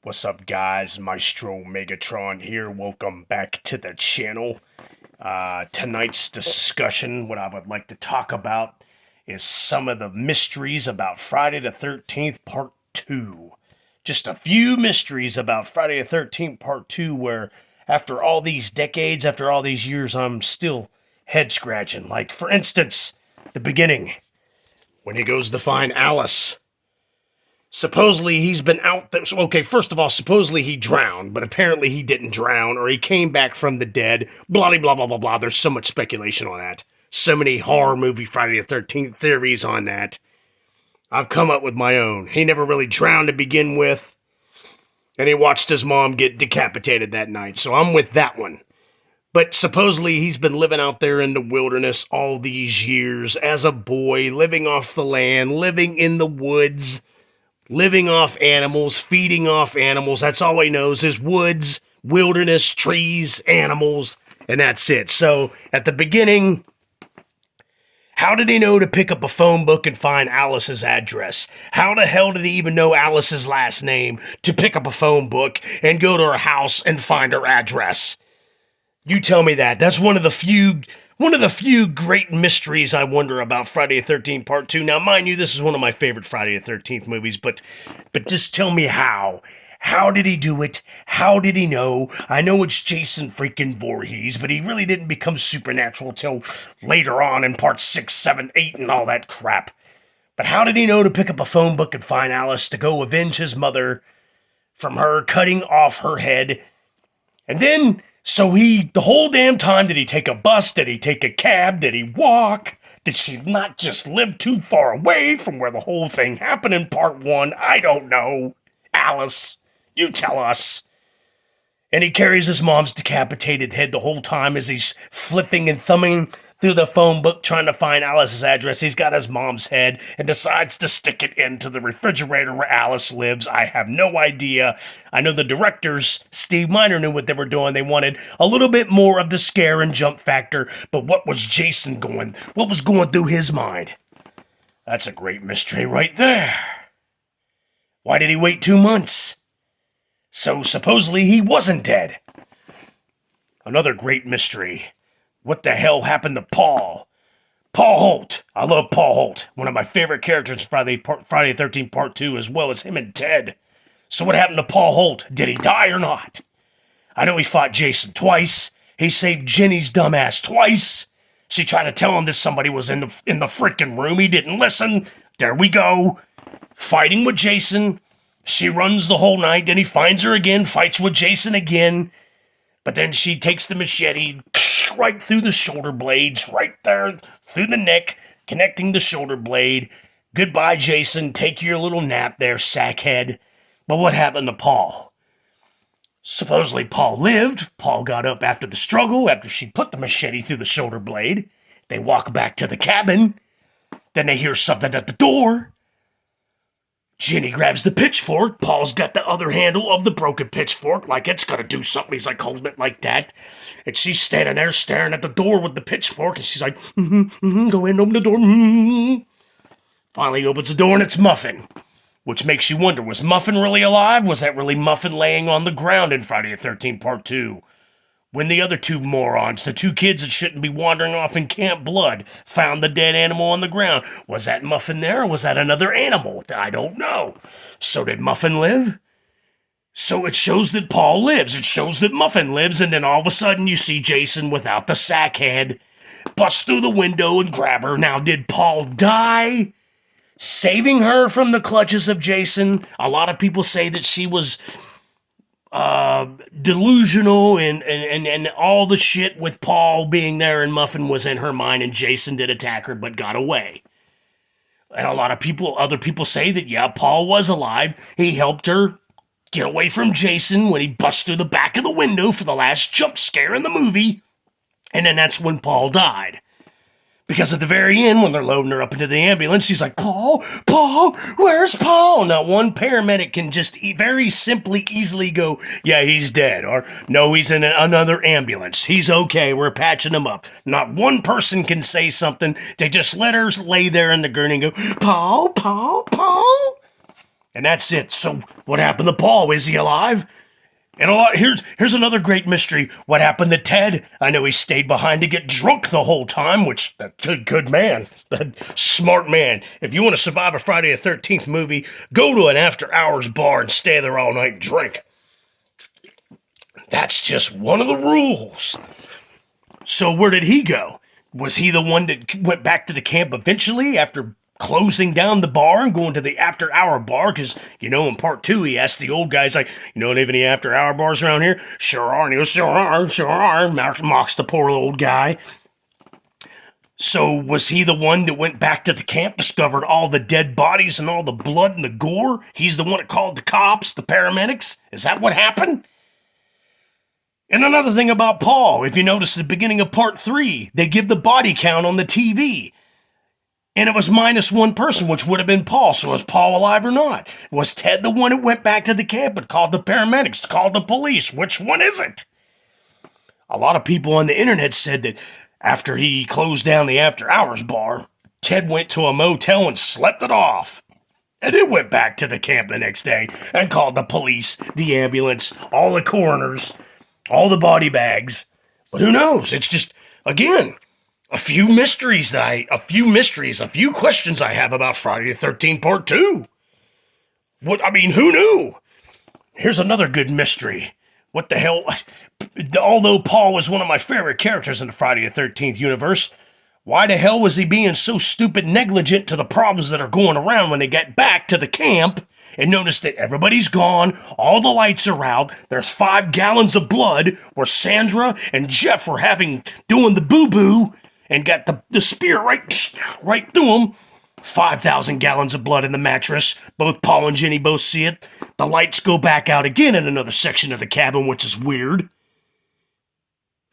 What's up, guys? Maestro Megatron here. Welcome back to the channel. Tonight's discussion, what I would like to talk about is some of the mysteries about Friday the 13th Part 2. Just a few mysteries about Friday the 13th Part 2 where after all these decades, after all these years, I'm still head scratching. Like, for instance, the beginning, when he goes to find Alice. Supposedly he's been out there. So, okay, first of all, supposedly he drowned, but apparently he didn't drown, or he came back from the dead. Blah, blah, blah, blah, blah. There's so much speculation on that. So many horror movie Friday the 13th theories on that. I've come up with my own. He never really drowned to begin with, and he watched his mom get decapitated that night. So I'm with that one. But supposedly he's been living out there in the wilderness all these years as a boy, living off the land, living in the woods, living off animals, feeding off animals. That's all he knows is woods, wilderness, trees, animals, and that's it. So at the beginning, how did he know to pick up a phone book and find Alice's address? How the hell did he even know Alice's last name to pick up a phone book and go to her house and find her address? You tell me that. That's one of the few great mysteries I wonder about Friday the 13th Part 2. Now, mind you, this is one of my favorite Friday the 13th movies, but just tell me how. How did he do it? How did he know? I know it's Jason freaking Voorhees, but he really didn't become supernatural till later on in Part 6, 7, 8, and all that crap. But how did he know to pick up a phone book and find Alice to go avenge his mother from her cutting off her head? And then, the whole damn time, did he take a bus? Did he take a cab? Did he walk? Did she not just live too far away from where the whole thing happened in Part 1? I don't know. Alice, you tell us. And he carries his mom's decapitated head the whole time as he's flipping and thumbing through the phone book trying to find Alice's address. He's got his mom's head and decides to stick it into the refrigerator where Alice lives. I have no idea. I know the directors, Steve Miner, knew what they were doing. They wanted a little bit more of the scare and jump factor, but what was Jason going? What was going through his mind? That's a great mystery right there. Why did he wait 2 months? So supposedly he wasn't dead. Another great mystery. What the hell happened to Paul? Paul Holt. I love Paul Holt. One of my favorite characters in Friday the 13th Part 2, as well as him and Ted. So what happened to Paul Holt? Did he die or not? I know he fought Jason twice. He saved Jenny's dumbass twice. She tried to tell him that somebody was in the freaking room. He didn't listen. There we go. Fighting with Jason. She runs the whole night. Then he finds her again, fights with Jason again. But then she takes the machete right through the shoulder blades, right there through the neck, connecting the shoulder blade. Goodbye, Jason. Take your little nap there, sackhead. But what happened to Paul? Supposedly Paul lived. Paul got up after the struggle, after she put the machete through the shoulder blade. They walk back to the cabin. Then they hear something at the door. Jenny grabs the pitchfork. Paul's got the other handle of the broken pitchfork, like it's gonna do something. He's like holding it like that. And she's standing there staring at the door with the pitchfork, and she's like, go in, open the door. Finally opens the door, and it's Muffin. Which makes you wonder, was Muffin really alive? Was that really Muffin laying on the ground in Friday the 13th Part 2? When the other two morons, the two kids that shouldn't be wandering off in Camp Blood, found the dead animal on the ground, was that Muffin there or was that another animal? I don't know. So did Muffin live? So it shows that Paul lives. It shows that Muffin lives, and then all of a sudden you see Jason without the sack head bust through the window and grab her. Now, did Paul die, saving her from the clutches of Jason? A lot of people say that she was delusional and all the shit with Paul being there and Muffin was in her mind and Jason did attack her but got away. And other people say that, yeah, Paul was alive. He helped her get away from Jason when he busted through the back of the window for the last jump scare in the movie. And then that's when Paul died. Because at the very end, when they're loading her up into the ambulance, she's like, Paul, where's Paul? Now, one paramedic can just very simply, easily go, yeah, he's dead. Or, no, he's in another ambulance. He's okay. We're patching him up. Not one person can say something. They just let her lay there in the gurney and go, Paul. And that's it. So what happened to Paul? Is he alive? And here's another great mystery. What happened to Ted? I know he stayed behind to get drunk the whole time, which, good man, smart man. If you want to survive a Friday the 13th movie, go to an after-hours bar and stay there all night and drink. That's just one of the rules. So where did he go? Was he the one that went back to the camp eventually after closing down the bar and going to the after-hour bar? Because, in part 2, he asked the old guys, like, you know, have any after-hour bars around here? Sure are. And he goes, sure are. Mocks the poor old guy. So was he the one that went back to the camp, discovered all the dead bodies and all the blood and the gore? He's the one that called the cops, the paramedics? Is that what happened? And another thing about Paul, if you notice at the beginning of part 3, they give the body count on the TV. And it was -1 person, which would have been Paul. So was Paul alive or not? Was Ted the one who went back to the camp and called the paramedics, called the police? Which one is it? A lot of people on the internet said that after he closed down the after-hours bar, Ted went to a motel and slept it off. And then went back to the camp the next day and called the police, the ambulance, all the coroners, all the body bags. But who knows? It's just, again, a few questions I have about Friday the 13th Part 2. Who knew? Here's another good mystery. What the hell? Although Paul was one of my favorite characters in the Friday the 13th universe, why the hell was he being so stupid negligent to the problems that are going around when they get back to the camp and notice that everybody's gone, all the lights are out, there's 5 gallons of blood where Sandra and Jeff were doing the boo-boo, and got the spear right through him. 5,000 gallons of blood in the mattress. Both Paul and Jenny both see it. The lights go back out again in another section of the cabin, which is weird.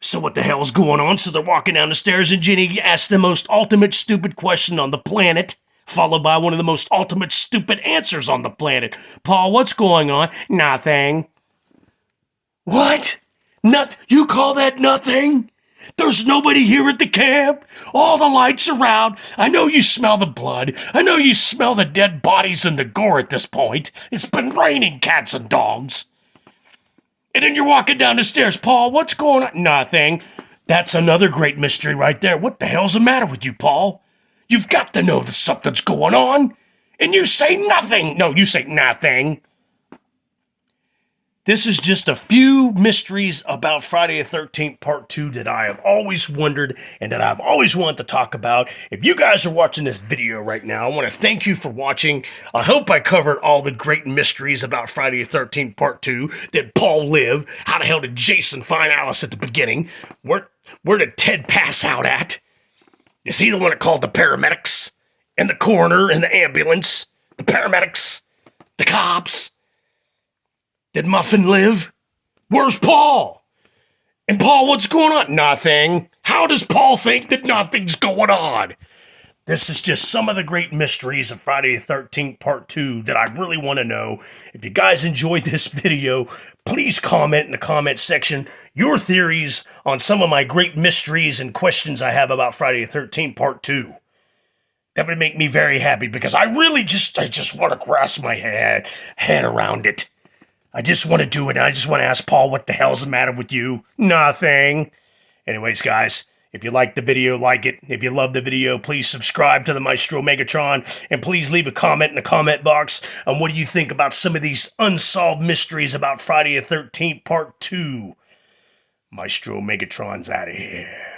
So what the hell's going on? So they're walking down the stairs and Jenny asks the most ultimate stupid question on the planet, followed by one of the most ultimate stupid answers on the planet. Paul, what's going on? Nothing. What? You call that nothing? There's nobody here at the camp. All the lights are out. I know you smell the blood. I know you smell the dead bodies and the gore at this point. It's been raining cats and dogs. And then you're walking down the stairs. Paul, what's going on? Nothing. That's another great mystery right there. What the hell's the matter with you, Paul? You've got to know that something's going on. And you say nothing. No, you say nothing. This is just a few mysteries about Friday the 13th Part 2 that I have always wondered and that I've always wanted to talk about. If you guys are watching this video right now, I want to thank you for watching. I hope I covered all the great mysteries about Friday the 13th Part 2. Did Paul live? How the hell did Jason find Alice at the beginning? Where did Ted pass out at? Is he the one that called the paramedics? And the coroner and the ambulance? The paramedics? The cops? Did Muffin live? Where's Paul? And Paul, what's going on? Nothing. How does Paul think that nothing's going on? This is just some of the great mysteries of Friday the 13th Part 2 that I really want to know. If you guys enjoyed this video, please comment in the comment section your theories on some of my great mysteries and questions I have about Friday the 13th Part 2. That would make me very happy because I just want to grasp my head around it. I just want to do it, and I just want to ask Paul, what the hell's the matter with you? Nothing. Anyways, guys, if you like the video, like it. If you love the video, please subscribe to the Maestro Megatron, and please leave a comment in the comment box on what do you think about some of these unsolved mysteries about Friday the 13th Part 2. Maestro Megatron's out of here.